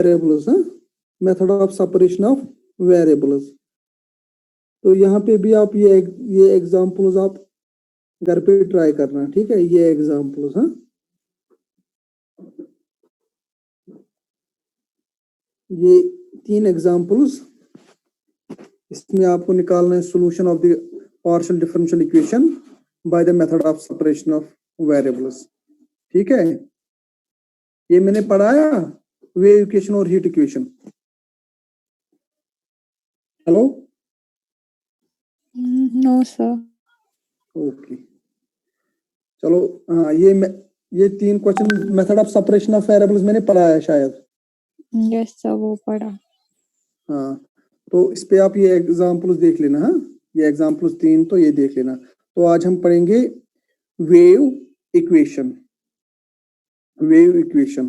Variables, method of separation of variables. तो यहाँ पे भी आप ये एग्जांपल्स आप घर पे ट्राई करना, ठीक है। ये एग्जांपल्स, ये 3 एग्जांपल्स, इसमें आपको निकालना है solution of the partial differential equation by the method of separation of variables, ठीक है। ये मैंने पढ़ाया वेव इक्वेशन और heat equation. Hello, no sir. Okay, चलो। हाँ, ये 3 question method of separation of variables मैंने पढ़ाया है शायद। यस सर, वो पढ़ा। हाँ, तो इस पे आप ये एग्जांपल्स देख लेना। हाँ, ये एग्जांपल्स 3 तो ये देख लेना। तो आज हम पढ़ेंगे वेव इक्वेशन। वेव इक्वेशन,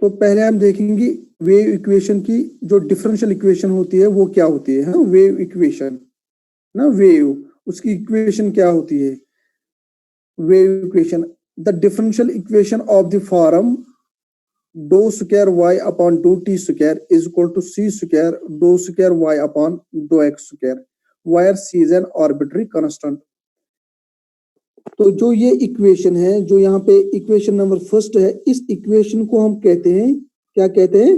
तो पहले हम देखेंगे वेव इक्वेशन की जो डिफरेंशियल इक्वेशन होती है वो क्या होती है। हाँ, वेव इक्वेशन ना, वेव उसकी इक्वेशन क्या होती है। Wave equation, the differential equation of the form dou square y upon dou t square is equal to c square dou square y upon dou x square where c is an arbitrary constant। तो जो ये equation है, जो यहाँ पे equation number first है, इस equation को हम कहते हैं, क्या कहते हैं,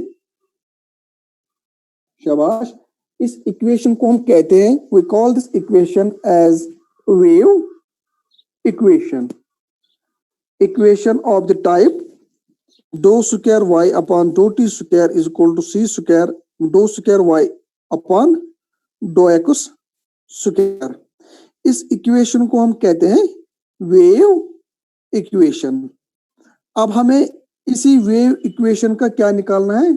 शाबाश, इस इक्वेशन को हम कहते हैं, we call this equation as wave equation. Equation of the type dou square y upon dou t square is equal to c square dou square y upon dou x square। इस equation को हम कहते हैं wave equation. अब हमें इसी wave equation का क्या निकालना है,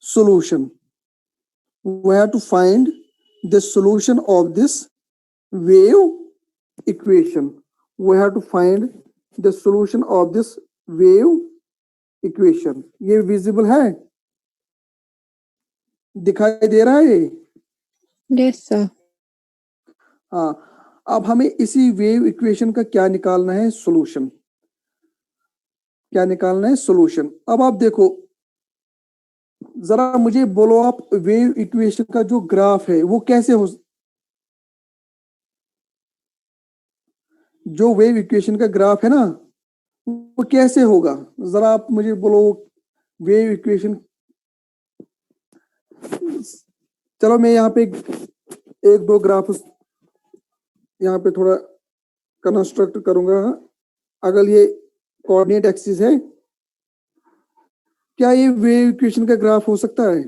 solution. We have to find the solution of this wave equation. We have to find the solution of this wave equation. ये विजिबल है, दिखाई दे रहा है। Yes sir. हाँ, अब हमें इसी वेव इक्वेशन का क्या निकालना है, सॉल्यूशन। क्या निकालना है, सॉल्यूशन। अब आप देखो, जरा मुझे बोलो आप, वेव इक्वेशन का जो ग्राफ है वो कैसे हो, जो वेव इक्वेशन का ग्राफ है ना वो कैसे होगा, जरा आप मुझे बोलो वेव इक्वेशन। चलो मैं यहाँ पे एक दो ग्राफ यहाँ पे थोड़ा कंस्ट्रक्ट करूंगा। अगर ये कोऑर्डिनेट एक्सिस है, क्या ये वेव इक्वेशन का ग्राफ हो सकता है।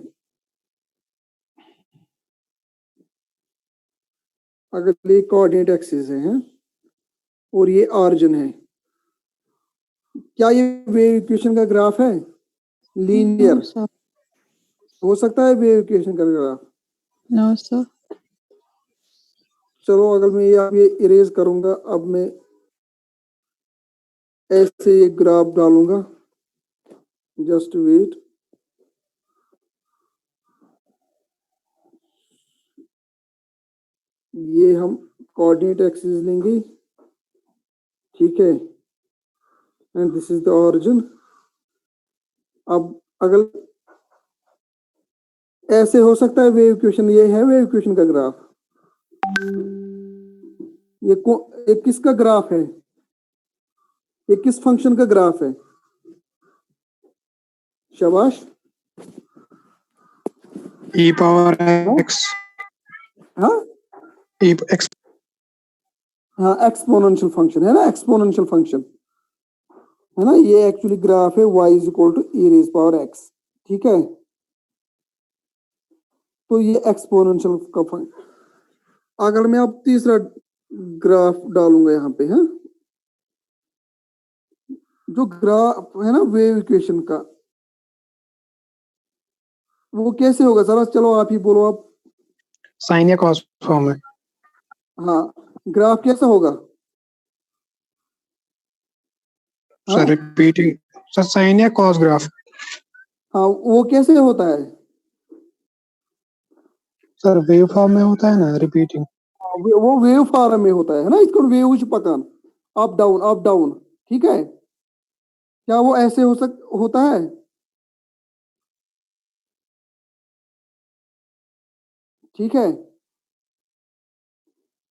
अगर ये कोऑर्डिनेट एक्सिस है और ये ऑरिजिन है, क्या ये वेव इक्वेशन का ग्राफ है, लीनियर हो सकता है वेव इक्वेशन का ग्राफ। No sir. चलो, अगर मैं ये इरेज करूंगा, अब मैं ऐसे ये ग्राफ डालूंगा, जस्ट वेट। ये हम कोऑर्डिनेट एक्सिस लेंगे, ठीक है, and this is the origin. अब अगर ऐसे हो सकता है वेव इक्वेशन, ये है वेव इक्वेशन का ग्राफ। ये किसका ग्राफ है, ये किस फंक्शन का ग्राफ है, शाबाश। e power x। हाँ, x। हाँ, एक्सपोनेंशियल फंक्शन है ना, एक्सपोनेंशियल फंक्शन है ना। ये एक्चुअली ग्राफ है y is equal to e raise power x, ठीक है। तो ये एक्सपोनेंशियल का फंक्शन। अगर मैं अब तीसरा ग्राफ डालूंगा यहाँ पे, है जो ग्राफ है ना वेव इक्वेशन का, वो कैसे होगा, जरा चलो आप ही बोलो। आप साइन या कॉस फॉर्म है। हाँ, ग्राफ कैसा होगा, सर रिपीटिंग, सर साइन या कॉस ग्राफ। हाँ, वो कैसे होता है, सर वेव फॉर्म में होता है ना, रिपीटिंग। वो वेव फॉर्म में होता है ना, इसको वेव पकान, अप डाउन, ठीक है। क्या वो ऐसे होता है? ठीक है,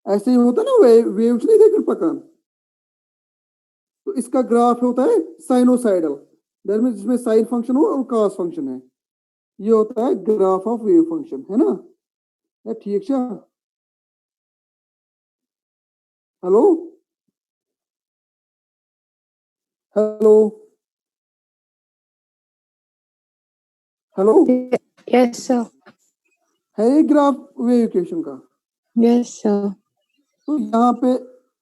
ऐसे ही होता है ना, वेव्स नहीं थे कृपकान, तो इसका ग्राफ होता है साइनोसाइडल, दैट मींस जिसमें साइन फंक्शन हो और कॉस फंक्शन है, ये होता है ग्राफ ऑफ वेव फंक्शन, है ना? ये ठीक है? Hello hello hello, Yes, sir. है ये ग्राफ वेव इक्वेशन का? Yes, sir. तो यहाँ पे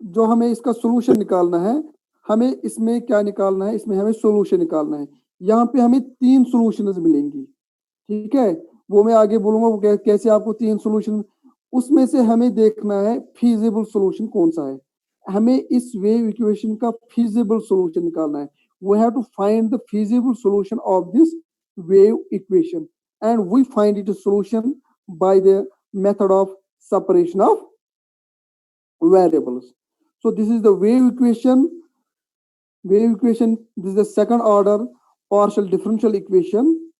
जो हमें इसका सोल्यूशन निकालना है, हमें इसमें क्या निकालना है, इसमें हमें सोल्यूशन निकालना है। यहाँ पे हमें 3 सॉल्यूशंस मिलेंगी, ठीक है? वो मैं आगे बोलूंगा वो कैसे आपको 3 सॉल्यूशन, उसमें से हमें देखना है फीजिबल सॉल्यूशन कौन सा है। हमें इस वेव इक्वेशन का फीजिबल सॉल्यूशन निकालना है। We have to find the feasible solution of this wave equation and we find it solution by the method of separation of variables. So this is the wave equation. Wave equation, this is the second order partial differential equation,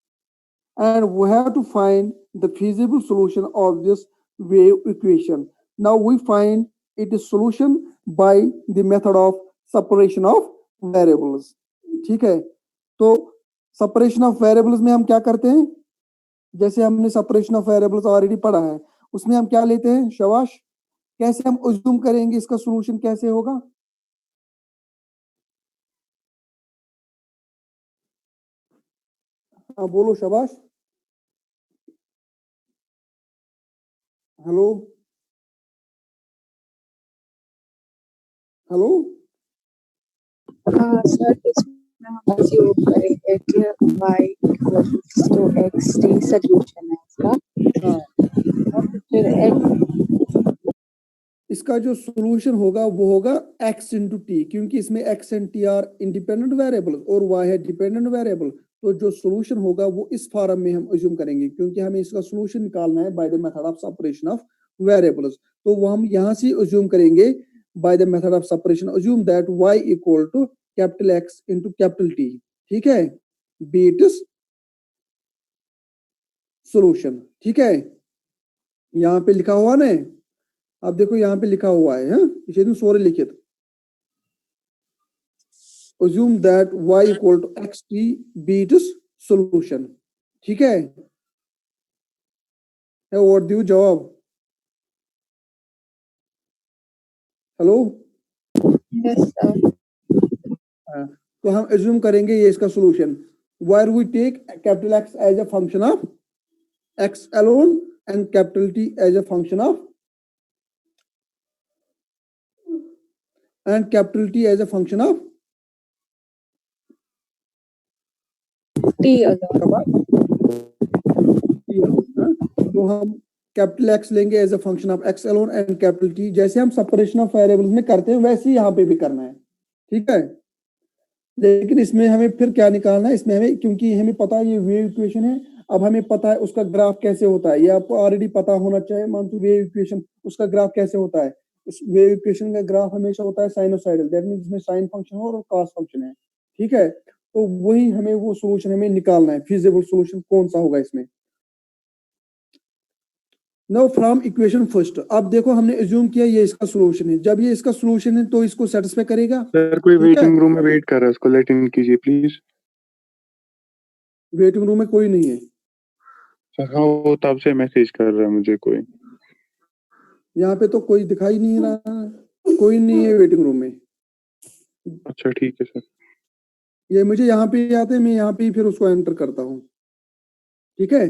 and we have to find the feasible solution of this wave equation. Now we find its solution by the method of separation of variables. ठीक है, तो separation of variables में हम क्या करते हैं, जैसे हमने separation of variables ऑलरेडी पढ़ा है, उसमें हम क्या लेते हैं शाबाश, कैसे हम अज्यूम करेंगे इसका सॉल्यूशन कैसे होगा? हाँ बोलो शाबाश। हेलो हेलो, Sir, इसमें हम assume करेंगे कि y equals to xt solution है इसका। हाँ, और फिर x इसका जो सॉल्यूशन होगा वो होगा x इंटू टी, क्योंकि इसमें x and t are independent variable और y है डिपेंडेंट वेरिएबल, तो जो सॉल्यूशन होगा वो इस फॉर्म में हम अज्यूम करेंगे, क्योंकि हमें इसका सॉल्यूशन निकालना है by the method of separation of variables. तो वो हम यहाँ से अज्यूम करेंगे by the method of separation, assume that y equal to capital X into capital T, ठीक है, बी इट इज सॉल्यूशन। ठीक है, यहाँ पे लिखा हुआ ना, अब देखो यहाँ पे लिखा हुआ है, इसे तुम सोरे लिखित, assume that y equal to xt be its solution, ठीक है? व्हाट दू जवाब? Hello, yes, sir. तो हम assume करेंगे ये इसका solution, where we take capital X as a function of x alone and capital T as a function of and capital T as a function of t alone। तो हम capital X लेंगे as a function of X alone and capital T, जैसे हम separation of variables में करते हैं वैसे ही यहाँ पे भी करना है, ठीक है? लेकिन इसमें हमें फिर क्या निकालना है, इसमें हमें, क्योंकि हमें पता है ये वेव इक्वेशन है, अब हमें पता है उसका ग्राफ कैसे होता है, ये आपको ऑलरेडी पता होना चाहिए। मान लो वेव इक्वेशन, उसका ग्राफ कैसे होता है, उस वेव इक्वेशन का ग्राफ हमेशा होता है साइनोसाइडल, दैट मींस इसमें साइन फंक्शन हो और कॉस फंक्शन है, ठीक है? तो वही हमें वो सॉल्यूशन हमें निकालना है, फिजिबल सॉल्यूशन कौन सा होगा इसमें। नाउ फ्रॉम इक्वेशन फर्स्ट, अब देखो हमने अज्यूम किया ये इसका सॉल्यूशन है, जब ये इसका सॉल्यूशन है तो इसको सेटिस्फाई करेगा। सर कोई वेटिंग रूम में वेट कर रहा है, उसको लेट इन कीजिए प्लीज। वेटिंग रूम में कोई नहीं है सर हाँ, वो तब से मैसेज कर रहा है मुझे कोई। यहाँ पे, तो कोई दिखाई नहीं रहा, कोई नहीं है वेटिंग रूम में। अच्छा ठीक है सर। ये मुझे यहाँ पे आते हैं, मैं यहाँ पे ही फिर उसको एंटर करता हूँ, ठीक है?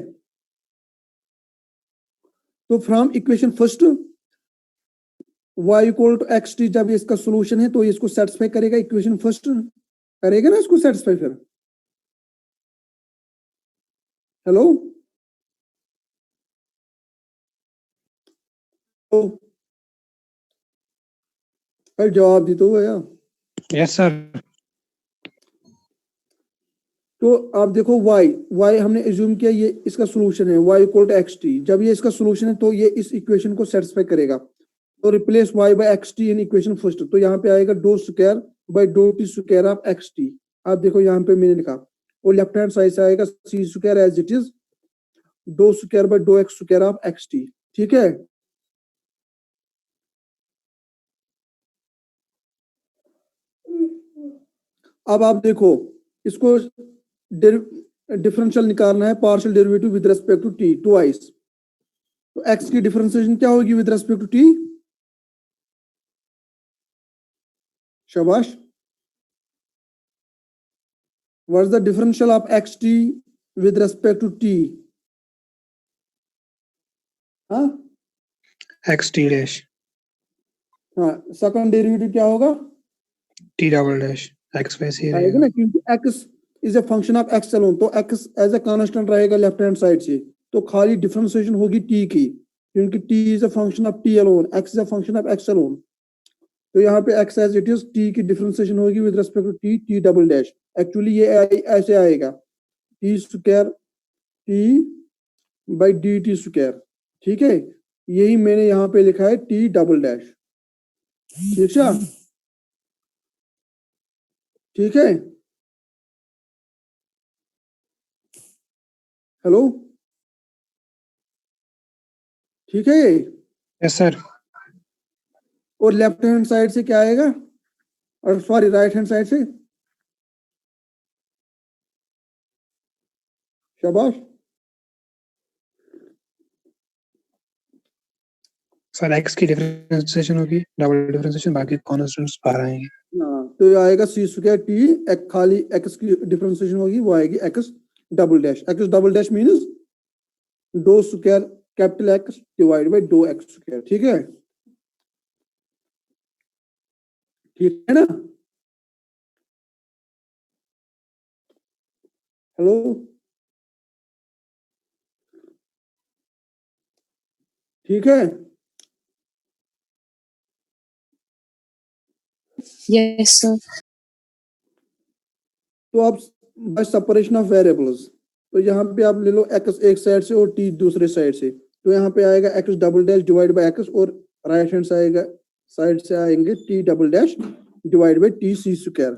तो from equation first y equal to X T, जब इसका सॉल्यूशन है तो ये इसको सेटिस्फाई करेगा, इक्वेशन फर्स्ट करेगा ना इसको सेटिस्फाई। फिर हेलो, तो जवाब दी तो भैया। Yes sir. तो आप देखो y हमने एज्यूम किया ये इसका सॉल्यूशन है, y equal to X T, जब ये इसका सॉल्यूशन है तो ये इस इक्वेशन को सेटिस्फाई करेगा। तो replace y by X T in equation first, तो यहाँ पे आएगा डो square by dough T square of x T, आप देखो यहाँ पे मैंने लिखा, और लेफ्ट हैंड साइड से आएगा C square as it is do square by dough X square of x T. ठीक है, अब आप देखो इसको डिफरेंशियल निकालना है, partial derivative with respect to T twice. तो एक्स की डिफरेंशिएशन क्या होगी विद रिस्पेक्ट टू टी? शाबाश। What is the differential of x T with respect to T? हाँ एक्स टी डैश हाँ, सेकंड डेरिवेटिव क्या होगा? टी डबल डैश एक्स वैसे ही आएगा रहेगा ना, क्योंकि X is a function of X alone, तो एक्स एज ए कांस्टेंट रहेगा लेफ्ट हैंड साइड से, तो खाली डिफरेंशिएशन होगी टी की, क्योंकि T is a function of T alone, X is a function of X alone. तो यहाँ पे X as it is T की डिफरेंशिएशन होगी with respect to T, T double dash. Actually ये ऐसे आएगा T square T by D T square. ठीक है, यही मैंने यहाँ पे लिखा है टी डबल डैश। ठीक है, ठीक है, हेलो, ठीक है। यस सर और लेफ्ट हैंड साइड से क्या आएगा, और सॉरी राइट हैंड साइड से? शाबाश। सर एक्स की डिफरेंशिएशन होगी डबल डिफरेंशिएशन, बाकी कॉन्स्टेंट्स बाहर आएंगे। हाँ, तो ये आएगा सी स्क्वायर टी, खाली एक्स की डिफरेंशिएशन होगी वो आएगी X double dash. X double dash means डो square capital X divide by dough X square. ठीक है, ठीक है ना? हेलो, ठीक है। Yes, sir. तो आप बाय सेपरेशन ऑफ वेरिएबल्स, तो यहाँ पे आप ले लो एक्स एक साइड से और टी दूसरे साइड से, तो यहाँ पे आएगा X double dash divide by X, और राइट हैंड साइड से आएंगे T double dash divide by T C square.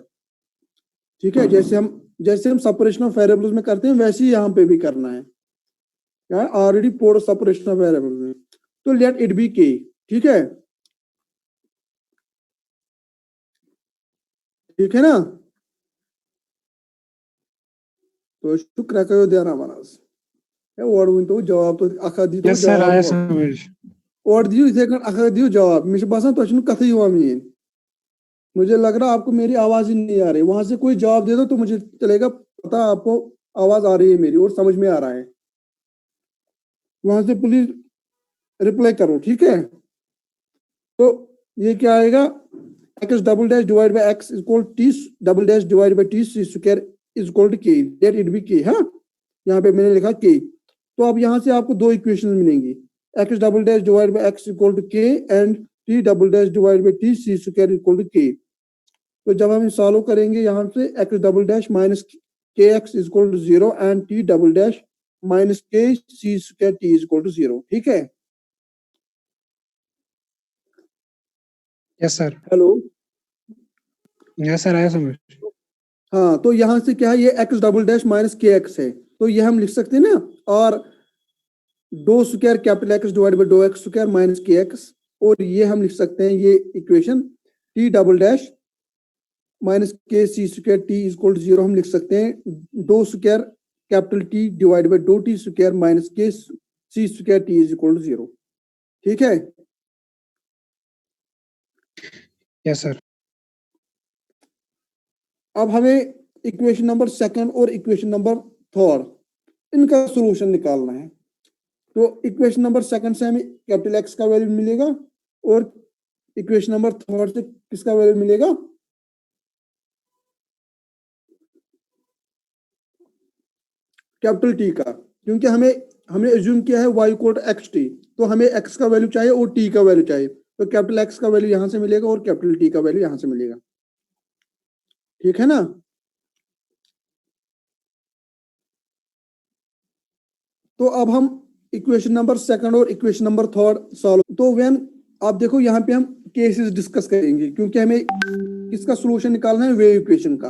ठीक है, जैसे हम सेपरेशन ऑफ वेरिएबल्स में करते हैं वैसे ही यहाँ पे भी करना है, क्या already port separation of variables में। तो लेट इट बी के। ठीक है, ठीक है ना? तो शुक्र करो ध्यान आवाज और वन तो जवाब तो अखा दी तो यस सर आया जवाब समझ और दियो इथे अखा दियो जवाब। मुझे बसान तो कथ युवा मीन, मुझे लग रहा आपको मेरी आवाज ही नहीं आ रही। वहां से कोई जवाब दे दो तो मुझे चलेगा पता आपको आवाज आ रही है मेरी और समझ में आ रहा है। वहां से प्लीज रिप्लाई करो। ठीक है, तो ये क्या आएगा, X double dash divide by X equal T double dash divide by T C square is equal to K. Let it be K. हाँ, यहाँ पे मैंने लिखा के। तो अब यहाँ से आपको दो इक्वेशन मिलेंगी, X double dash divide by X equal to K and T double dash divide by T C square equal to K. तो जब हम सॉल्व करेंगे यहाँ से X double dash minus K X is equal to 0 and T double dash minus K C square T is equal to 0। ठीक है, yes sir hello, yes sir आया समझ। हाँ। तो यहाँ से क्या है, ये X double dash minus K X है, तो ये हम लिख सकते हैं ना, और do square capital X divide by dough X square minus K X, और ये हम लिख सकते हैं ये equation T double dash minus K C square T is equal to 0 हम लिख सकते हैं do square capital T divide by dough T square minus K C square T is equal to 0। ठीक है, यस सर अब हमें equation number second और equation number third इनका सॉल्यूशन निकालना है। तो इक्वेशन नंबर सेकंड से हमें कैपिटल एक्स का वैल्यू मिलेगा, और इक्वेशन नंबर थर्ड से किसका वैल्यू मिलेगा, कैपिटल टी का। क्योंकि हमने एज्यूम किया है y equal to X T, तो हमें x का वैल्यू चाहिए और t का वैल्यू चाहिए, तो कैपिटल x का वैल्यू यहां से मिलेगा और कैपिटल t का वैल्यू यहां से मिलेगा। ठीक है ना? तो अब हम इक्वेशन नंबर सेकंड और इक्वेशन नंबर थर्ड सॉल्व। तो व्हेन आप देखो यहाँ पे हम केसेस डिस्कस करेंगे, क्योंकि हमें किसका सॉल्यूशन निकालना है, वेव इक्वेशन का।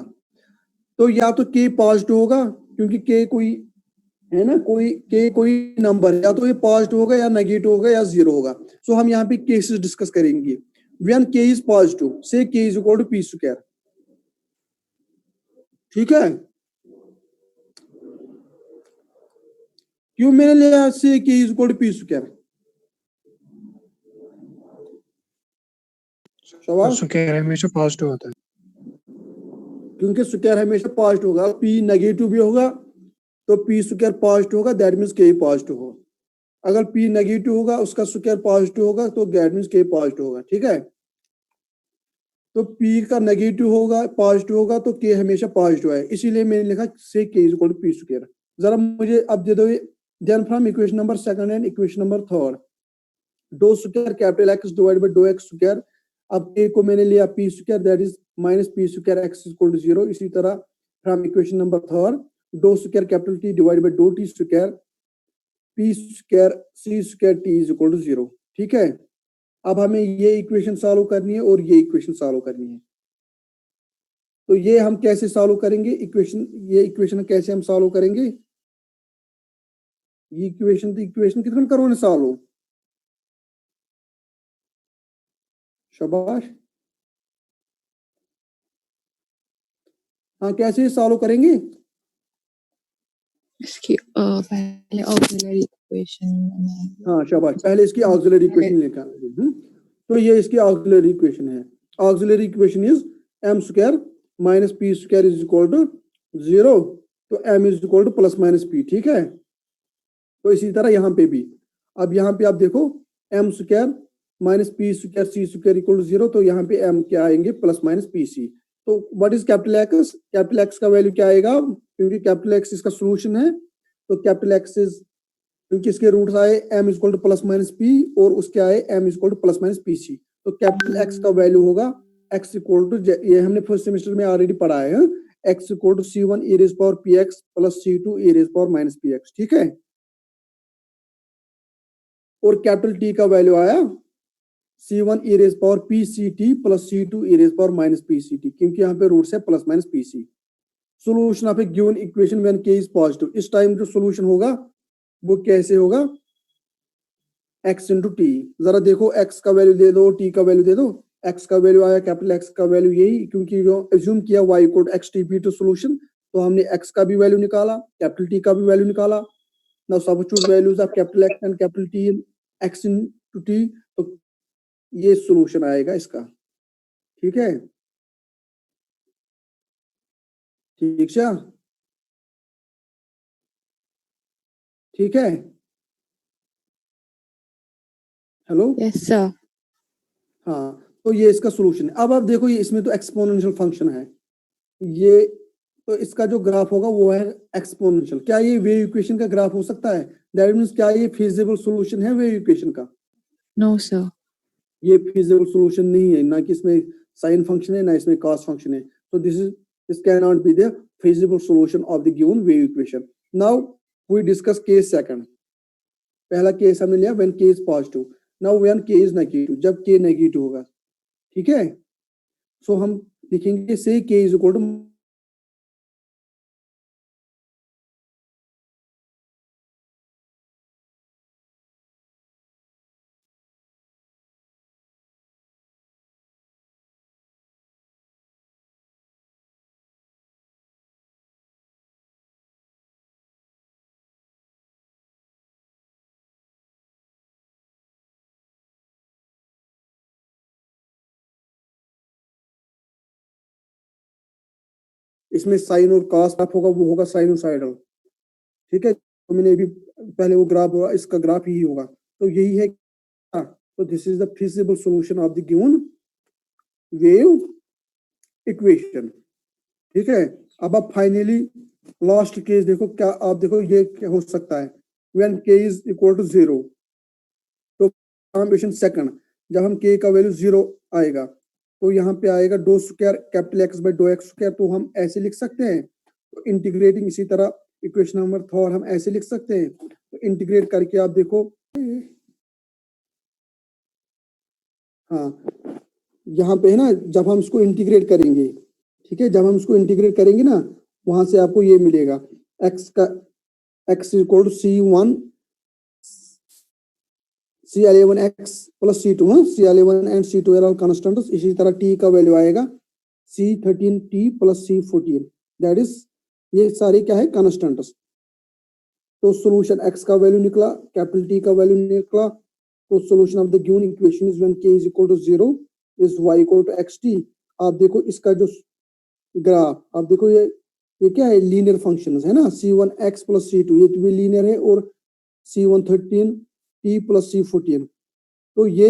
तो या तो के पॉजिटिव होगा, क्योंकि के कोई है ना, कोई नंबर, या तो ये पॉजिटिव होगा या नेगेटिव होगा या जीरो होगा। सो हम यहाँ पे केसेस डिस्कस करेंगे। व्हेन के is positive say K is equal to P square, ठीक है। क्यों मैंने लिया say K is equal to P square? शाबाश, स्क्वायर हमेशा पॉजिटिव होता है। क्योंकि स्क्वायर हमेशा पॉजिटिव होगा, पी नेगेटिव भी होगा तो पी स्क्वायर पॉजिटिव होगा, दैट मीन्स के पॉजिटिव होगा। अगर पी नेगेटिव होगा, उसका स्क्वायर पॉजिटिव होगा, तो दैट मीन्स के पॉजिटिव होगा, ठीक है। तो पी का नेगेटिव होगा, पॉजिटिव होगा, तो के हमेशा पॉजिटिव है, इसीलिए मैंने लिखा say K is equal to P square. जरा मुझे अब दे दो, then from equation number second and equation number third, dough square capital X divide by dough X square. अब के को मैंने लिया P square, that is minus P square X equal to zero. इसी तरह from equation number third, dough square capital T divide by dough T square, P square C square T is equal to zero, ठीक है। अब हमें ये equation solve करनी है और ये इक्वेशन सॉल्व करनी है। तो ये हम कैसे सॉल्व करेंगे इक्वेशन, ये इक्वेशन कैसे हम सॉल्व करेंगे? ये इक्वेशन कितना करो ना सॉल्व, शाबाश। हाँ, कैसे सॉल्व करेंगे? इसकी पहले ऑक्सिलरी इक्वेशन, हाँ शाबाश, पहले इसकी ऑक्सिलरी इक्वेशन लिखा। तो ये इसकी ऑक्सिलरी इक्वेशन है। Auxiliary equation is M square minus P square is equal to zero, तो M is equal to plus minus P, ठीक है। तो इसी तरह यहाँ पे भी, अब यहाँ पे आप देखो M square minus P square C square equal to zero, तो यहाँ पे एम क्या आएंगे, प्लस माइनस पी सी। तो what is capital X? Capital X का वैल्यू क्या आएगा, क्योंकि कैपिटल एक्स इसका सोल्यूशन है, तो कैपिटल एक्स इज, क्योंकि इसके रूट्स आए M equal to plus minus P और उसके आए M equal to plus minus P C, तो कैपिटल एक्स का वैल्यू होगा एक्स इक्वल टू, ये हमने फर्स्ट सेमेस्टर में ऑलरेडी पढ़ा है, X equal to C one E raise power P X plus C two E raise power minus P X, ठीक है। और कैपिटल टी का वैल्यू आया C one E raise power P C T plus C two E raise power minus P C T, क्योंकि यहाँ पे roots है plus minus P C. Solution of a given equation when के is positive, इस time जो solution होगा वो कैसे होगा, x इंटू टी। जरा देखो x का वैल्यू दे दो, t का वैल्यू दे दो। x का वैल्यू आया कैपिटल x का वैल्यू यही, क्योंकि जो एज्यूम किया y equal to x t p to solution, तो हमने x का भी वैल्यू निकाला, कैपिटल t का भी वैल्यू निकाला। Now substitute values of capital x and capital t in x into t, तो ये सोल्यूशन आएगा इसका, ठीक है। ठीक है, ठीक है, हेलो, यस सर। हाँ, तो ये इसका सोल्यूशन है। अब आप देखो, ये इसमें तो एक्सपोनेंशियल फंक्शन है, ये तो इसका जो ग्राफ होगा वो है एक्सपोनेंशियल। क्या ये वेव इक्वेशन का ग्राफ हो सकता है? दैट मींस क्या ये फिजिबल सॉल्यूशन है वेव इक्वेशन का? No sir. ये फिजिबल सॉल्यूशन नहीं है, ना कि इसमें साइन फंक्शन है ना इसमें कॉस फंक्शन है, तो this can not be the feasible solution of the given wave equation. Now we discuss case second. पहला केस हमने लिया व्हेन के इज पॉजिटिव, नाउ व्हेन के इज नेगेटिव, जब के नेगेटिव होगा, ठीक है। सो हम लिखेंगे से के इज इक्वल टू, इसमें साइन और कॉस ग्राफ होगा, वो होगा साइनोसाइडल, ठीक है। तो मैंने भी पहले वो ग्राफ होगा, इसका ग्राफ यही होगा, तो यही है। तो this is the feasible solution of the given wave equation, ठीक है। अब आप फाइनली लास्ट केस देखो, क्या आप देखो ये क्या हो सकता है, व्हेन के इज इक्वल टू जीरो। तो इक्वेशन सेकंड, जब हम के का वैल्यू जीरो आएगा, तो यहाँ पे आएगा डो square capital X by dough X square, तो हम ऐसे लिख सकते हैं। तो इंटीग्रेटिंग इसी तरह इक्वेशन नंबर थर्ड हम ऐसे लिख सकते हैं। तो इंटीग्रेट करके आप देखो, हाँ यहाँ पे है ना, जब हम इसको इंटीग्रेट करेंगे, ठीक है, जब हम इसको इंटीग्रेट करेंगे ना, वहां से आपको ये मिलेगा x का x equal to C1 C11x plus C2, C11 and C2 are all constants. इसी तरह t का वैल्यू आएगा C13t plus C14, that is ये सारे क्या है कांस्टेंट्स। तो सॉल्यूशन x का वैल्यू निकला, कैपिटल T का वैल्यू निकला। तो solution of the given equation is when k is equal to 0 is y equal to xt। आप देखो इसका जो ग्राफ, आप देखो ये क्या है, लीनियर फंक्शंस है ना, C1x प्लस C2 ये तो भी लीनियर है, और C113t प्लस C14, तो ये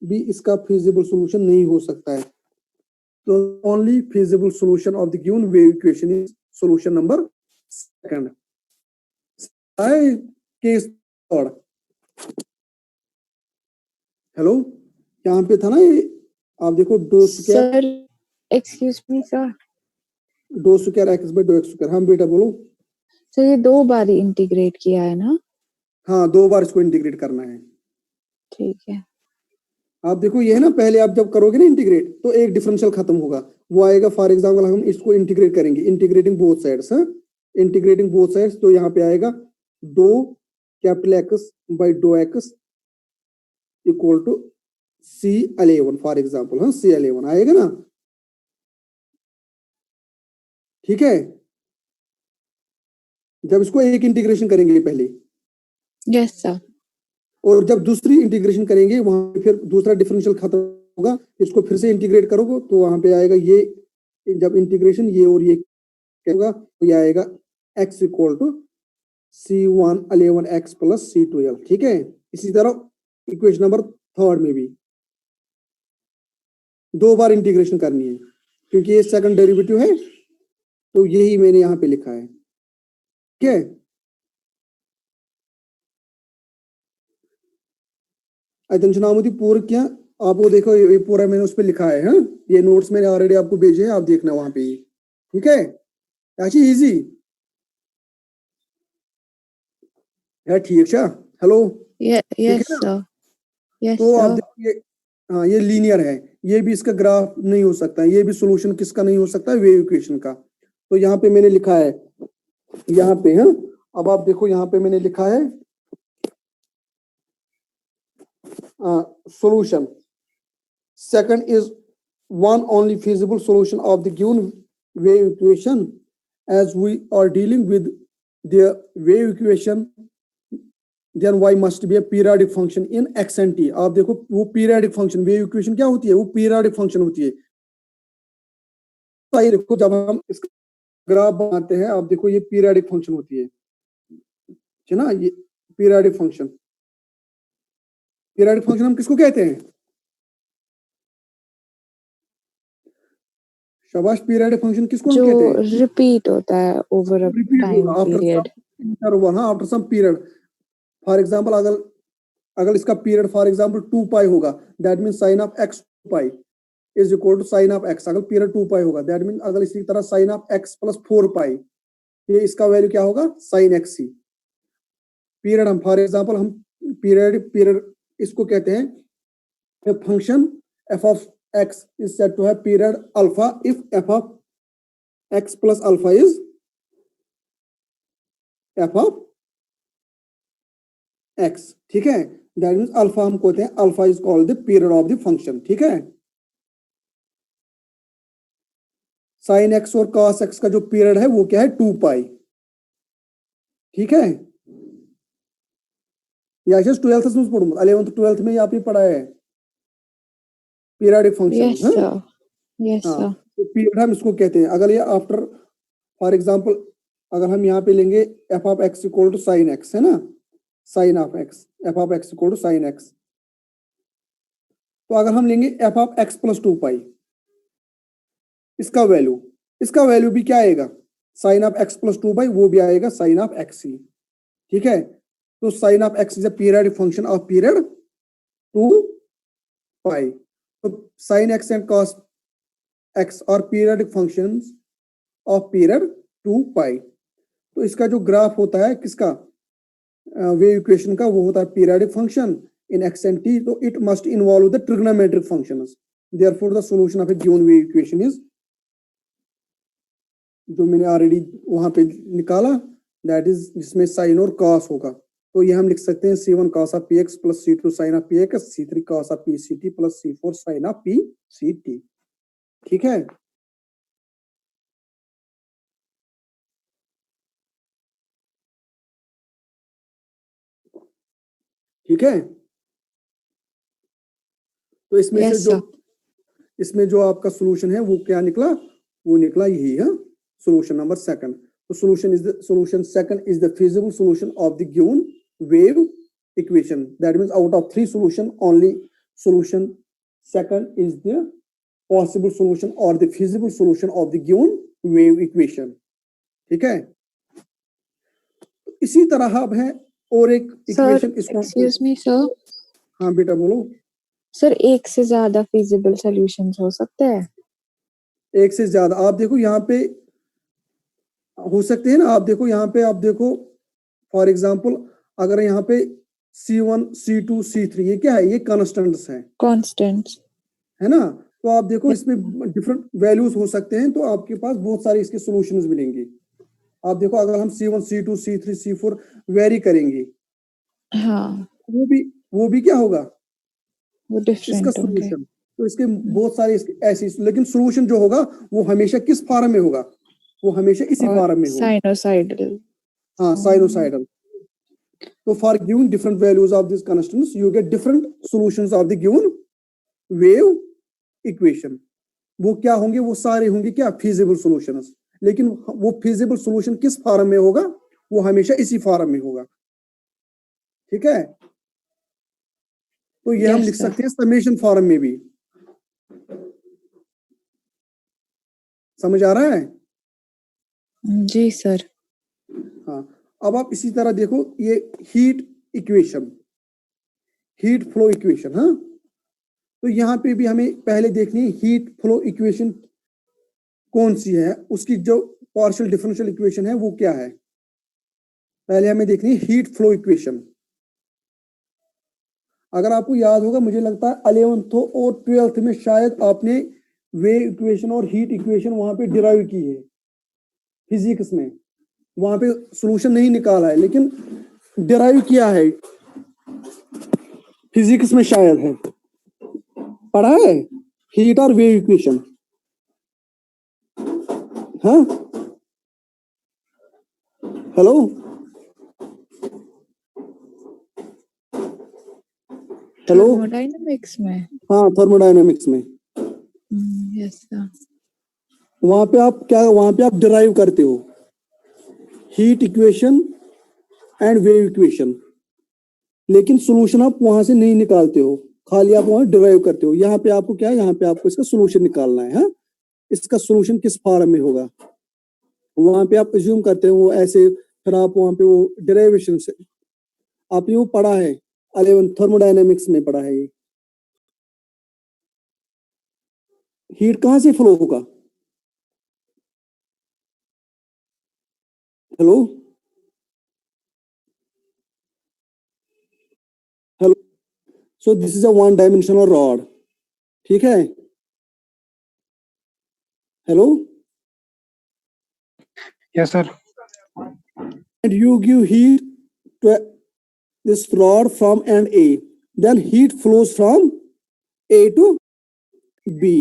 भी इसका फिजिबल सॉल्यूशन नहीं हो सकता है। तो only feasible solution of the given wave equation is solution number second. Case third, hello, यहाँ पे था ना ये, आप देखो डो square, sir excuse me sir, डो square X by dough X square. हम बेटा बोलो। सर ये 2 बार इंटीग्रेट किया है ना? हाँ, 2 बार इसको इंटीग्रेट करना है। ठीक है। आप देखो ये है ना, पहले आप जब करोगे ना इंटीग्रेट तो एक डिफरेंशियल खत्म होगा, वो आएगा। फॉर एग्जांपल हम इसको इंटीग्रेट करेंगे, integrating both sides, integrating both sides, तो यहाँ पे आएगा डो capital X by dough x equal to C11 for example, C11 आएगा ना, ठीक है। जब इसको एक इंटीग्रेशन करेंगे पहले, यस सर। और जब दूसरी इंटीग्रेशन करेंगे वहां पे फिर दूसरा डिफरेंशियल खत्म होगा, इसको फिर से इंटीग्रेट करोगे तो वहां पे आएगा ये, जब इंटीग्रेशन ये और ये होगा तो ये आएगा x equal to C11x plus C12, ठीक है। इसी तरह इक्वेशन नंबर थर्ड में भी 2 बार इंटीग्रेशन करनी है, क्योंकि ये सेकंड डेरिवेटिव है, तो यही मैंने यहाँ पे लिखा है, ठीक है। अतंशनामुदी पूर्व क्या, आपको देखो ये पूरा मैंने उस पर लिखा है, ये नोट्स मैंने ऑलरेडी आपको भेजे हैं, आप देखना वहां पे, ठीक है। अच्छी इजी है, ठीक है। हेलो, यस सर, यस तो आप सर। देखो ये, हाँ ये लीनियर है, ये भी इसका ग्राफ नहीं हो सकता, ये भी सॉल्यूशन किसका नहीं हो सकता, वेव इक्वेशन का। तो यहाँ पे मैंने लिखा है, यहाँ पे अब आप देखो यहाँ पे मैंने लिखा है solution. Second is one only feasible solution of the given wave equation. As we are dealing with the wave equation, then y must be a periodic function in x and t. आप देखो वो periodic function, wave equation क्या होती है, वो periodic function होती है। तो ये देखो जब हम इसका ग्राफ बनाते हैं, आप देखो ये periodic function होती है ना, ये periodic function। पीरियडिक फंक्शन हम किसको कहते हैं, शाबाश, पीरियडिक फंक्शन किसको हम कहते हैं, जो रिपीट होता है over a time period, after some period. For example अगर इसका पीरियड फॉर एग्जांपल 2 पाई होगा, that means sine of x 2 pi is equal to sine of x। अगर पीरियड 2 पाई होगा, दैट मींस अगर इसी तरह sine of x plus 4 pi, ये इसका वैल्यू क्या होगा, साइन x c। पीरियड हम फॉर एग्जांपल हम पीरियड इसको कहते हैं function f of x is said to have period alpha if f of x plus alpha is f of x, ठीक है। दैट मीन्स अल्फा हम कहते हैं, alpha is called the period of the function, ठीक है। Sine x और cos x का जो पीरियड है वो क्या है, 2 पाई, ठीक है। या 12th में पढ़ूंगा, 11th 12th में आपने पढ़ा है periodic function. Yes sir, yes sir. तो पीरियड हम इसको कहते हैं। अगर ये आफ्टर फॉर एग्जांपल अगर हम यहाँ पे लेंगे F of X equal to sine X, है ना, sine of X, F of X equal to sine X, तो अगर हम लेंगे F of X plus 2 pi, इसका वैल्यू भी क्या आएगा, sine of X plus 2 pi, वो भी आएगा साइन ऑफ एक्स ही, ठीक है। तो sine of X is a periodic function of period 2 pi. तो sine X and cos X are periodic functions of period 2 pi. तो इसका जो ग्राफ होता है किसका, वेव इक्वेशन का, वो होता है periodic function in X and T. तो it must involve the trigonometric functions, therefore the solution of a given wave equation is जो मैंने ऑलरेडी वहां पे निकाला, दैट इज जिसमें साइन और कॉस होगा, तो ये हम लिख सकते हैं C1 cos of PX plus C2 sin of PX, C3 cos of PCT plus C4 sin of PCT। ठीक है, ठीक है। तो इसमें Yes, से जो sir. इसमें जो आपका सोल्यूशन है वो क्या निकला, वो निकला यही है, सोल्यूशन नंबर सेकंड। तो solution second is the feasible solution of the given wave equation. That means out of 3 solution, only solution second is the possible solution or the feasible solution of the given wave equation. ठीक है, इसी तरह अब है और एक Sir, equation इसको, excuse me, sir. हाँ बेटा बोलो। सर एक से ज्यादा feasible solutions हो सकते हैं? एक से ज्यादा, आप देखो यहाँ पे हो सकते हैं ना, आप देखो यहाँ पे, आप देखो फॉर एग्जांपल अगर यहाँ पे C1 C2 C3 ये क्या है, ये कॉन्स्टेंट्स हैं, Constants. है ना। तो आप देखो इसमें डिफरेंट वैल्यूज हो सकते हैं, तो आपके पास बहुत सारे इसके सॉल्यूशंस मिलेंगे। आप देखो अगर हम C1 C2 C3 C4 very करेंगे, हाँ, वो भी क्या होगा, वो इसका different होंगे. सॉल्यूशन। तो इसके बहुत सारे ऐसे, लेकिन सॉल्यूशन जो होगा वो हमेशा किस फॉर्म में होगा, वो हमेशा इसी और फॉर्म में होगा, sinusoidal. हाँ sinusoidal. So for giving different values of these constants, you get different solutions of the given wave equation. वो क्या होंगे, वो सारे होंगे क्या, feasible solutions। लेकिन वो feasible solution किस फॉर्म में होगा, वो हमेशा इसी फॉर्म में होगा। ठीक है, तो ये हम Yes, लिख sir. सकते हैं समेशन फॉर्म में भी। समझ आ रहा है? जी सर. हाँ, अब आप इसी तरह देखो ये heat equation, heat flow equation. हाँ, तो यहाँ पे भी हमें पहले देखनी है हीट फ्लो इक्वेशन कौन सी है, उसकी जो पार्शियल डिफरेंशियल इक्वेशन है वो क्या है। पहले हमें देखनी है हीट फ्लो इक्वेशन। अगर आपको याद होगा, मुझे लगता है 11th और 12th में शायद आपने वेव इक्वेशन और हीट इक्वेशन वहां पे डिराइव की है फिजिक्स में, वहां पे सॉल्यूशन नहीं निकाला है लेकिन डिराइव किया है फिजिक्स में, शायद है, पढ़ा है हीट और वेव इक्वेशन। हाँ, हेलो, हेलो, Thermodynamics में. हाँ थर्मोडायनेमिक्स में। Yes sir. वहां पे आप डिराइव करते हो heat equation and wave equation, लेकिन सॉल्यूशन आप वहां से नहीं निकालते हो, खाली आप वहां डिराइव करते हो। यहाँ पे आपको क्या है, यहाँ पे आपको इसका सॉल्यूशन निकालना है। हाँ, इसका सॉल्यूशन किस फॉर्म में होगा, वहां पे आप अज्यूम करते हो वो ऐसे, फिर आप वहां पे वो डेरिवेशन से, आपने वो पढ़ा है 11 थर्मोडायनेमिक्स में पढ़ा है। ये हीट कहां से फ्लो होगा, hello, hello. So this is a one dimensional rod, ठीक है, hello, Yes, sir. and you give heat to this rod from end A, then heat flows from A to B,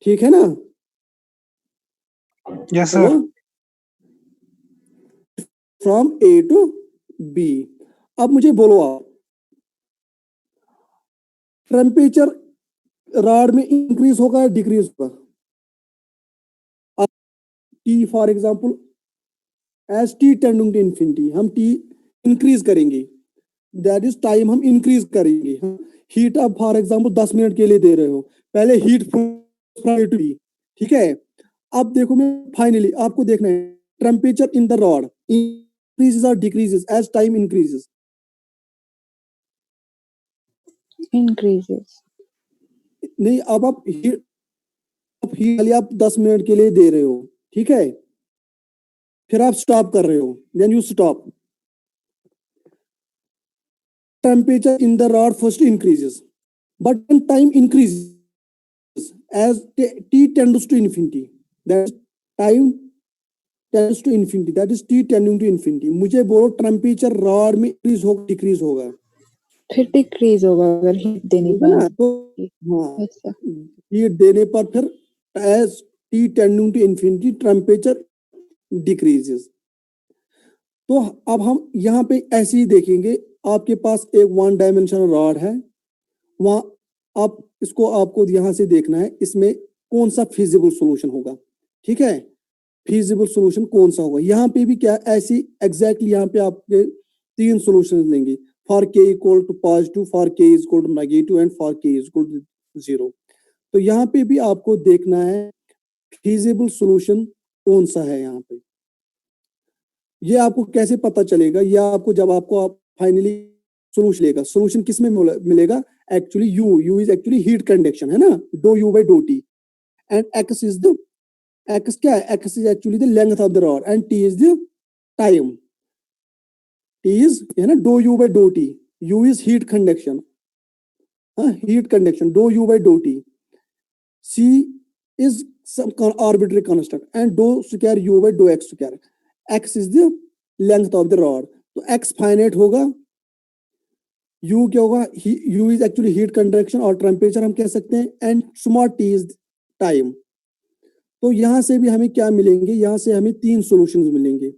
ठीक है ना। Yes, hello, sir. From A to B। अब मुझे बोलो आप, temperature rod में इंक्रीज होगा या डिक्रीज होगा। T for example as T tending to infinity, हम T इंक्रीज करेंगे, दैट इज टाइम हम इंक्रीज करेंगे। हीट आप फॉर एग्जांपल 10 मिनट के लिए दे रहे हो, पहले heat from A to B, ठीक है। अब देखो, मैं फाइनली आपको देखना है temperature in the rod increases और decreases as time increases. Increases. नहीं, अब आप हीट खाली आप 10 मिनट के लिए दे रहे हो, ठीक है, फिर आप स्टॉप कर रहे हो, then you stop, temperature in the rod first increases, but when time increases as T tends to infinity, that time tends to infinity, that is T tending to infinity. मुझे बोलो टेम्परेचर रॉड में increase होगा decrease होगा? फिर decrease होगा अगर heat देने ठीक है पर। ना? तो हाँ, ऐसा हीट देने पर फिर as T tending to infinity temperature decreases. तो अब हम यहाँ पे ऐसे ही देखेंगे, आपके पास एक वन डायमेंशनल रॉड है, वहां आप इसको आपको यहाँ से देखना है इसमें कौन सा फिजिबल सॉल्यूशन होगा। ठीक है, फिजिबल सॉल्यूशन कौन सा होगा? यहाँ पे भी क्या ऐसी एग्जैक्टली यहाँ पे आपके 3 सॉल्यूशन देंगे, for K equal to positive, for K is equal to negative and for K is equal to 0। तो यहाँ पे भी आपको देखना है फिजिबल सॉल्यूशन कौन सा है। यहाँ पे ये आपको कैसे पता चलेगा? ये आपको जब आपको आप फाइनली सॉल्यूशन लेगा, सॉल्यूशन किस में मिलेगा? Actually u is actually heat conduction है ना, do u by do t, and x is the x क्या है? X is actually the length of the rod and t is the time. T is है ना do u by do t, u is heat conduction, heat conduction do u by do t, c is some arbitrary constant and dou square u by dou x square, x is the length of the rod। तो x finite होगा, u क्या होगा? u is actually heat conduction और temperature हम कह सकते हैं, and small t is time. तो यहां से भी हमें क्या मिलेंगे? यहां से हमें 3 सॉल्यूशंस मिलेंगे।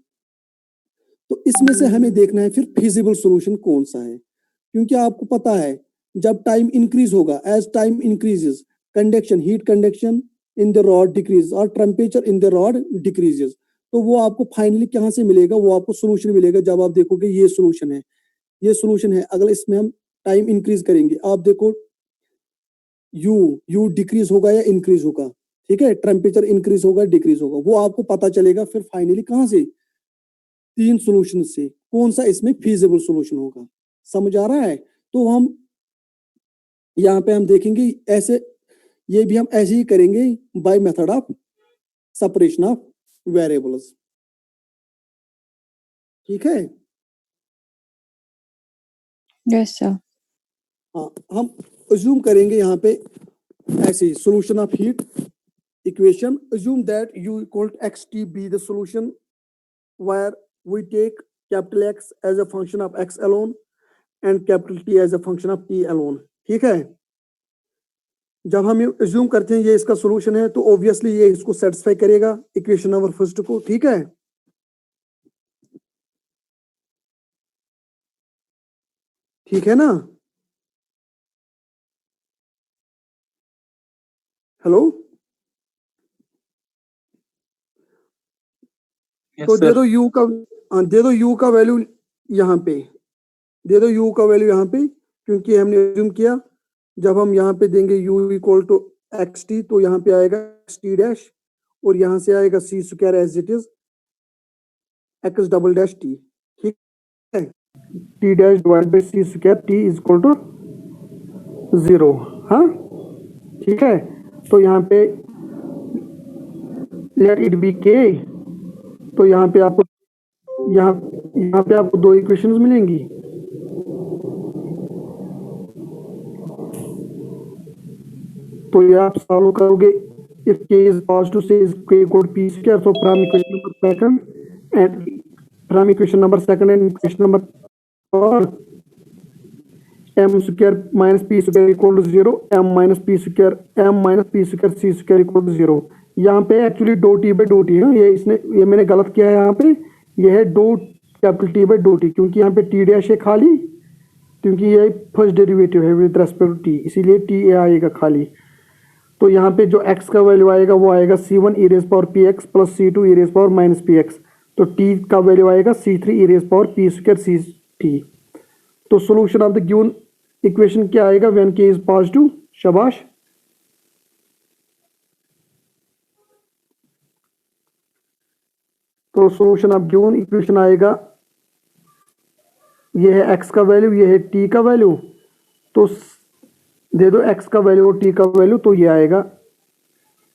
तो इसमें से हमें देखना है फिर फिजिबल सॉल्यूशन कौन सा है, क्योंकि आपको पता है जब टाइम इंक्रीज होगा, as time increases conduction heat conduction in the rod decrease और temperature in the rod decreases. तो वो आपको फाइनली कहां से मिलेगा? वो आपको सॉल्यूशन मिलेगा जब आप देखोगे ये सॉल्यूशन है, ये सॉल्यूशन है। अगर इसमें हम टाइम इंक्रीज करेंगे, आप देखो यू डिक्रीज होगा या इंक्रीज होगा। ठीक है, टेम्परेचर इंक्रीज होगा डिक्रीज होगा, वो आपको पता चलेगा फिर फाइनली कहां से? 3 सॉल्यूशन से कौन सा इसमें फिजिबल सॉल्यूशन होगा। समझ आ रहा है? तो हम यहाँ पे हम देखेंगे ऐसे, ये भी हम ऐसे ही करेंगे by method of separation of variables. ठीक है, यस सर। हाँ, हम अज्यूम करेंगे यहाँ पे ऐसे solution of heat equation, assume that u equal to xt be the solution where we take capital X as a function of x alone and capital T as a function of t alone। ठीक है, जब हम assume करते हैं ये इसका solution है, तो ऑब्वियसली ये इसको सेटिस्फाई करेगा इक्वेशन नंबर फर्स्ट को। ठीक है, ठीक है ना? हेलो, तो दे दो u का, दे दो u का वैल्यू यहाँ पे, दे दो u का वैल्यू यहाँ पे, क्योंकि हमने अज्यूम किया जब हम यहाँ पे देंगे u इक्वल टू xt, तो यहाँ पे आएगा xt डैश और यहाँ से आएगा c square as it is x double dash t। ठीक है, t dash divide by c square t is equal to 0। हाँ, ठीक है, तो यहाँ पे लेट इट बी k, तो यहाँ पे आपको यहाँ पे आपको 2 इक्वेशंस मिलेंगी। तो ये आप सॉल्व करोगे, if k is positive say is k equal to p square, so from equation number second and equation number third m square minus p square equal to 0, m minus p square c square equal to 0। यहाँ पे actually do t by do t है, ये मैंने गलत किया है। यहाँ पे ये है do capital t by do t, क्योंकि यहाँ पे टी डैश है खाली, क्योंकि ये फर्स्ट डेरिवेटिव है विद रेस्पेक्ट टू टी, इसीलिए टी ए आएगा खाली। तो यहाँ पे जो x का वैल्यू आएगा वो आएगा c1 e rays power px plus c2 e rays power minus px, तो t का वैल्यू आएगा c3 e rays power p square ct। तो solution of the given equation क्या आएगा व्हेन k इज पॉजिटिव? शाबाश। तो सॉल्यूशन ऑफ गिवन इक्वेशन आएगा, ये है x का वैल्यू, ये है t का वैल्यू, तो दे दो x का वैल्यू और t का वैल्यू, तो ये आएगा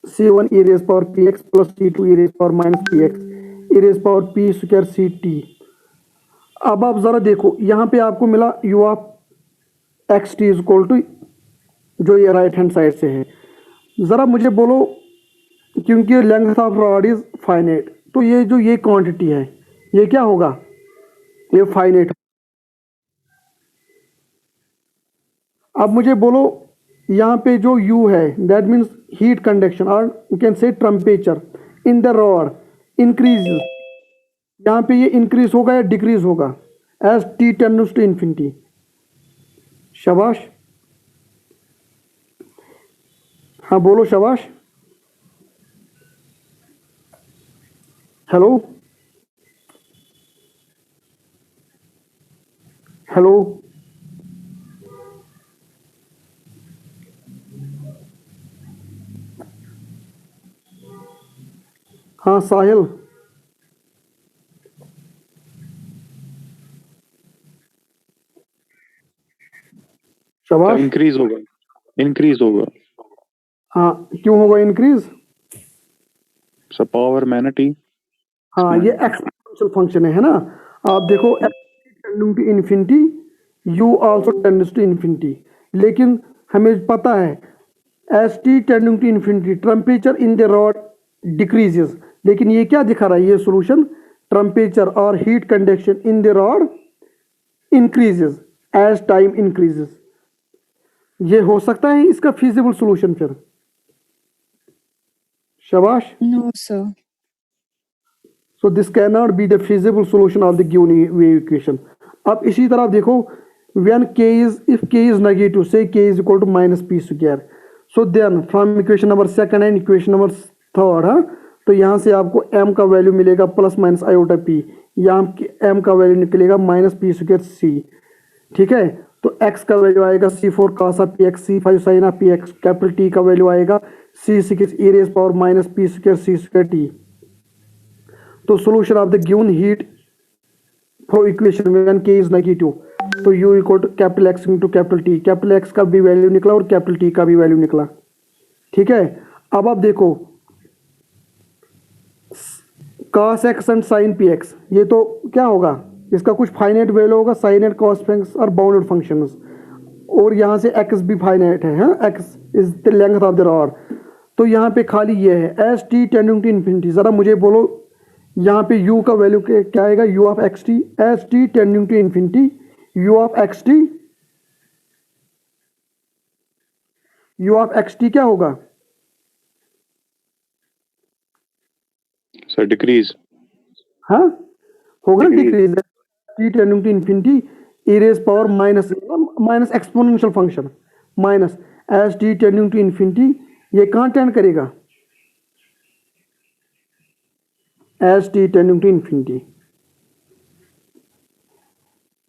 c1 e rays power px plus c2 e rays power minus px e rays power p square ct। अब आप जरा देखो, यहाँ पे आपको मिला u of xt is equal to, जो ये राइट हैंड साइड से है। जरा मुझे बोलो क्योंकि length of rod is finite, तो ये जो ये क्वांटिटी है ये क्या होगा, ये फाइनाइट। अब मुझे बोलो यहाँ पे जो U है दैट मीन्स हीट कंडक्शन और you can say temperature in the rod increase, यहाँ पे ये इंक्रीज होगा या डिक्रीज होगा as T tends to infinity. शाबाश, हाँ बोलो शाबाश। हेलो हेलो, हाँ साहिल, शाबाश। इंक्रीज होगा, इंक्रीज होगा। हाँ क्यों होगा इंक्रीज? सब पावर मैंने टी। हाँ ये एक्सपोनेंशियल फंक्शन है ना। आप देखो tending to infinity, u also tends to infinity, लेकिन हमें पता है as t tending to infinity temperature in the rod decreases, लेकिन ये क्या दिखा रहा है ये सोल्यूशन, टेम्परेचर और heat conduction in the rod increases as time increases. ये हो सकता है इसका फीजिबल सोल्यूशन फिर? शाबाश। No, sir. So this cannot be the feasible solution of the given wave equation. अब इसी तरह देखो when k is, if k is negative, say k is equal to minus p square, so then from equation number second and equation number third, हाँ, तो यहाँ से आपको m का वैल्यू मिलेगा प्लस माइनस आयोटा p, यहाँ m का value निकलेगा माइनस पी स्क्वायर c, ठीक है। तो x का वैल्यू आएगा c4 cos of px, c5 sin of px, capital T का वैल्यू आएगा c6 e raised power minus p square c square t। तो solution of the given heat flow equation when k is negative, तो u equal to capital x into capital T, capital X का भी value निकला और capital T का भी value निकला, ठीक है। अब आप देखो cos x and sin px, ये तो क्या होगा, इसका कुछ फाइनाइट वैल्यू होगा, साइन एंड cos फंक्शंस और बाउंडेड फंक्शंस, और यहाँ से x भी फाइनाइट है, हाँ, x is the length of the rod. तो यहाँ पे खाली ये है as T tending to infinity. ज़रा मुझे बोलो यहाँ पे u का वैल्यू क्या आएगा, u of x t as T tending to infinity, u of x t क्या होगा सर? डिक्रीज, हाँ होगा ना, decrease t tending to infinity e raise power minus minus exponential function minus as T tending to infinity, ये कहाँ tend करेगा, as T tending to infinity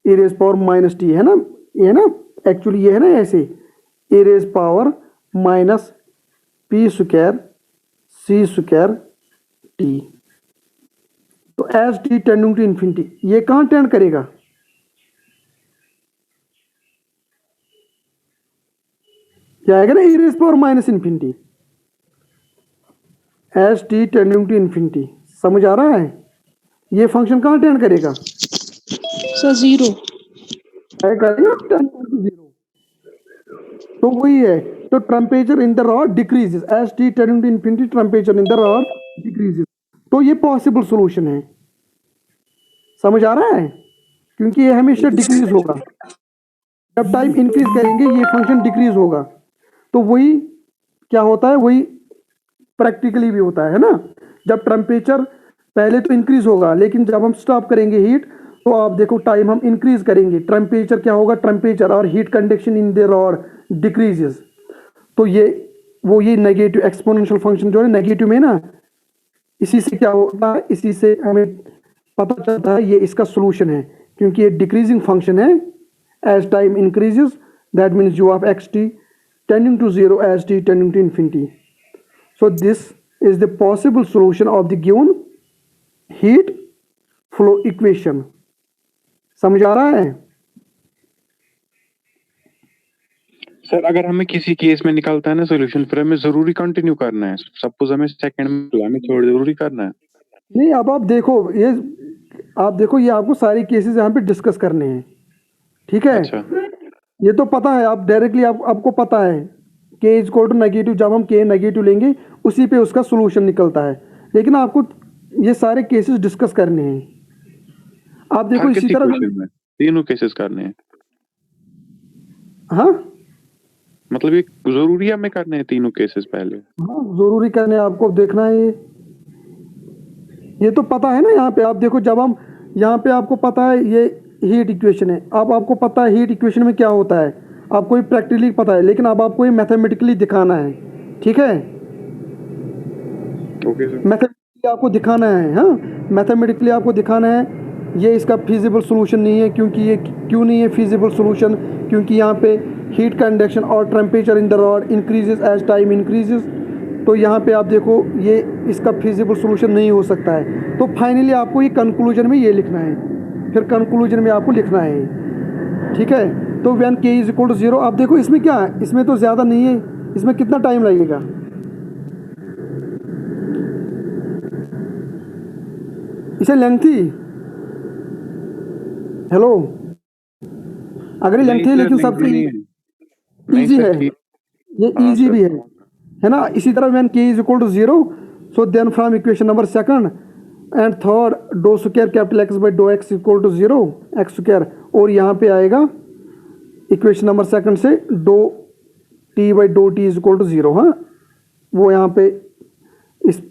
e raise power minus t, है ना, ये है ना, एक्चुअली ये है ना ऐसे e raise power minus P square C square T. तो as T tending to infinity ये कहाँ टेंड करेगा, क्या आएगा ना, e raise power minus infinity as T tending to infinity. समझ आ रहा है, ये फंक्शन कहाँ टेंड करेगा, So zero. जीरो। तो वही है, तो temperature in the rod decreases as T tending to infinity, temperature in the rod decreases. तो ये पॉसिबल सॉल्यूशन है, समझ आ रहा है, क्योंकि ये हमेशा डिक्रीज होगा, जब टाइम इंक्रीज करेंगे ये फंक्शन डिक्रीज होगा। तो वही क्या होता है, वही प्रैक्टिकली भी होता है ना, जब टेम्परेचर पहले तो इंक्रीज होगा, लेकिन जब हम स्टॉप करेंगे हीट, तो आप देखो टाइम हम इंक्रीज करेंगे, टेम्परेचर क्या होगा, टेम्परेचर और heat conduction in the rod decreases. तो ये नेगेटिव एक्सपोनेंशियल फंक्शन जो है नेगेटिव में ना, इसी से क्या होता है, इसी से हमें पता चलता है ये इसका सोल्यूशन है, क्योंकि ये डिक्रीजिंग फंक्शन है as time increases, that means u of x t tending to zero as T tending to infinity. So this is the possible solution of the given heat flow equation. समझ आ रहा है? Sir अगर हमें किसी case में निकलता है ना सोल्यूशन, फिर हमें जरूरी कंटिन्यू करना है? सपोज हमें सेकंड में हमें थोड़ी जरूरी करना है? नहीं, अब आप देखो ये आपको सारी केसेस यहाँ पे डिस्कस करने हैं, ठीक है। अच्छा, ये तो पता है, आप डायरेक्टली आपको पता है के इज इक्वल टू नेगेटिव, जब हम के नेगेटिव लेंगे उसी पे उसका सोल्यूशन निकलता है। लेकिन आपको ये सारे केसेस डिस्कस करने हैं। आप देखो इसी तरह तीनों केसेस करने हैं। हाँ मतलब ये जरूरी है हमें करने हैं तीनों केसेस पहले? हाँ जरूरी करने, आपको देखना है ये तो पता है ना। यहाँ पे आप देखो, जब हम यहाँ पे आपको पता है ये हीट इक्वेशन है, अब आपको पता है हीट इक्वेशन में क्या होता है, आपको ये प्रैक्टिकली पता है, लेकिन अब आपको ये मैथमेटिकली दिखाना है। ठीक है, ओके सर। मैथमेटिकली आपको दिखाना है। हाँ, मैथमेटिकली आपको दिखाना है ये इसका फिजिबल सॉल्यूशन नहीं है। क्योंकि ये क्यों नहीं है फिजिबल सॉल्यूशन? क्योंकि यहाँ पे हीट कंडक्शन और temperature in the rod increases as time increases. तो यहाँ पे आप देखो ये इसका फिजिबल सॉल्यूशन नहीं हो सकता है। तो फाइनली आपको ये कंक्लूजन में ये लिखना है, फिर कंक्लूजन में आपको लिखना है। ठीक है, तो व्हेन के इज इक्वल टू 0, आप देखो इसमें क्या है, इसमें तो ज़्यादा नहीं है, इसमें कितना टाइम लगेगा? इसे लेंथी, हेलो, अगर ये लेंथी है लेकिन सबसे इजी है, ये इजी भी है ना। इसी तरह व्हेन के is equal to 0, so then from equation number second and third, dough square capital x by dough x equal to 0 x square, और यहाँ पे आएगा इक्वेशन नंबर सेकंड से do t by do t is equal to 0। हाँ, वो यहाँ पे इस,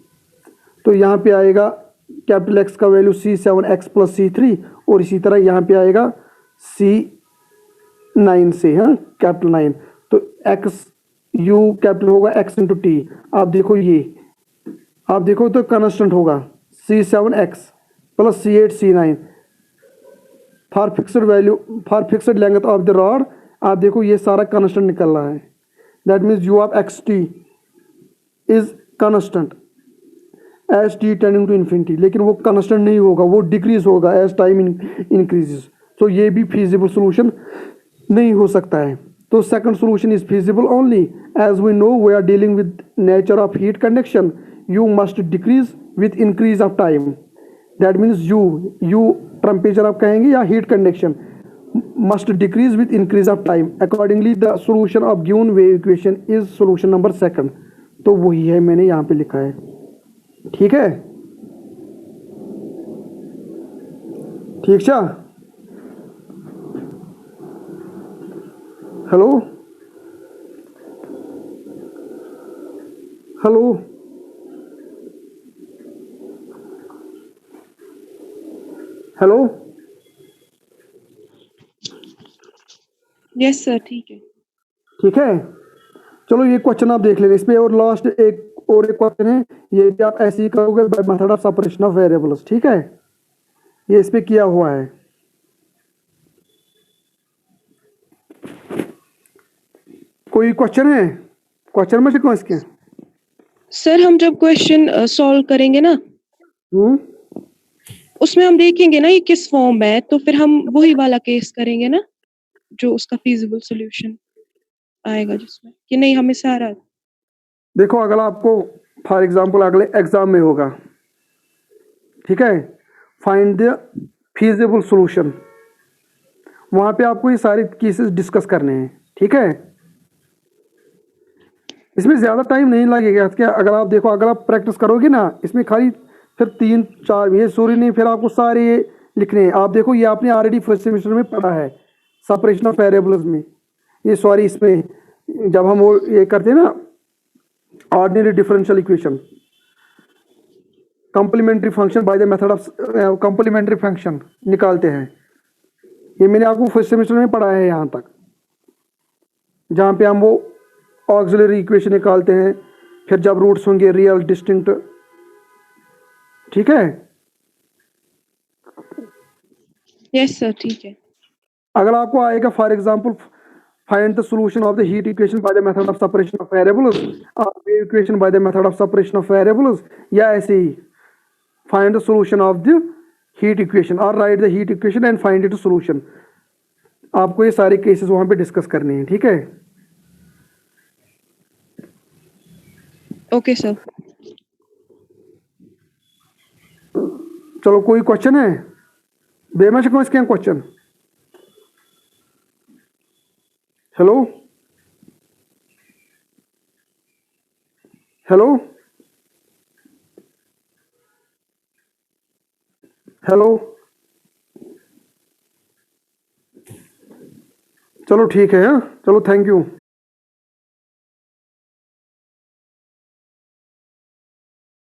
तो यहाँ पे आएगा कैपिटल एक्स का वैल्यू C7x प्लस C3, और इसी तरह यहाँ पे आएगा C9 से, हाँ कैपिटल 9, तो एक्स यू कैपिटल होगा x इंटू टी। आप देखो ये, आप देखो तो कांस्टेंट होगा C7x plus C8 C9 for fixed value, for fixed length of the rod. आप देखो ये सारा कांस्टेंट निकल रहा है, that means u of x t is constant as T tending to infinity. लेकिन वो कांस्टेंट नहीं होगा, वो डिक्रीज होगा एज टाइम इंक्रीजेस। तो ये भी फिजिबल सॉल्यूशन नहीं हो सकता है। तो second solution is feasible only as we know we are dealing with nature of heat conduction, u must decrease with increase of time. That means u temperature आप कहेंगे या heat conduction must decrease with increase of time. Accordingly the solution of given wave equation is solution number second. तो वही है मैंने यहाँ पे लिखा है। ठीक है, ठीक चा, hello hello hello, yes sir, ठीक है। ठीक है, चलो ये क्वेश्चन आप देख लेंगे इसमें, और लास्ट एक क्वेश्चन है, ये भी आप ऐसे ही करोगे by method of separation of variables. ठीक है, ये इस पे किया हुआ है। कोई क्वेश्चन है? क्वेश्चन में से कौन इसके? सर हम जब क्वेश्चन सॉल्व करेंगे ना, उसमें हम देखेंगे ना ये किस फॉर्म में है, तो फिर हम वही वाला केस करेंगे ना जो उसका फीजिबल सॉल्यूशन आएगा, जिसमें कि नहीं हमें सारा। देखो अगर आपको फॉर एग्जांपल अगले एग्जाम में होगा, ठीक है, फाइंड द फीजिबल सॉल्यूशन, वहां पे आपको ये सारे केसेस डिस्कस करने हैं। ठीक है, इसमें ज़्यादा टाइम नहीं लगेगा क्या? अगर आप देखो, अगर आप प्रैक्टिस करोगे ना, इसमें खाली फिर 3-4 ये सॉरी नहीं, फिर आपको सारे ये लिखने हैं। आप देखो ये आपने ऑलरेडी फर्स्ट सेमेस्टर में पढ़ा है सेपरेशन ऑफ वेरिएबल्स में, ये सॉरी इसमें जब हम वो ये करते हैं ना ordinary differential equation, complementary function by the method of complementary function निकालते हैं। ये मैंने आपको फर्स्ट सेमेस्टर में पढ़ा है यहाँ तक, जहाँ पे हम वो ऑक्सिलरी इक्वेशन निकालते हैं, फिर जब रूट्स होंगे रियल डिस्टिंक्ट। ठीक है, यस सर, ठीक है। अगर आपको आएगा for example find the solution of the heat equation by the method of separation of variables, और wave equation by the method of separation of variables, या ऐसे ही find the solution of the heat equation और write the heat equation and find it solution, आपको ये सारे cases वहां पे डिस्कस करने हैं। ठीक है, ओके सर। चलो कोई क्वेश्चन है? बेमश कौन इसके क्वेश्चन? हेलो हेलो हेलो चलो ठीक है, हाँ चलो, थैंक यू।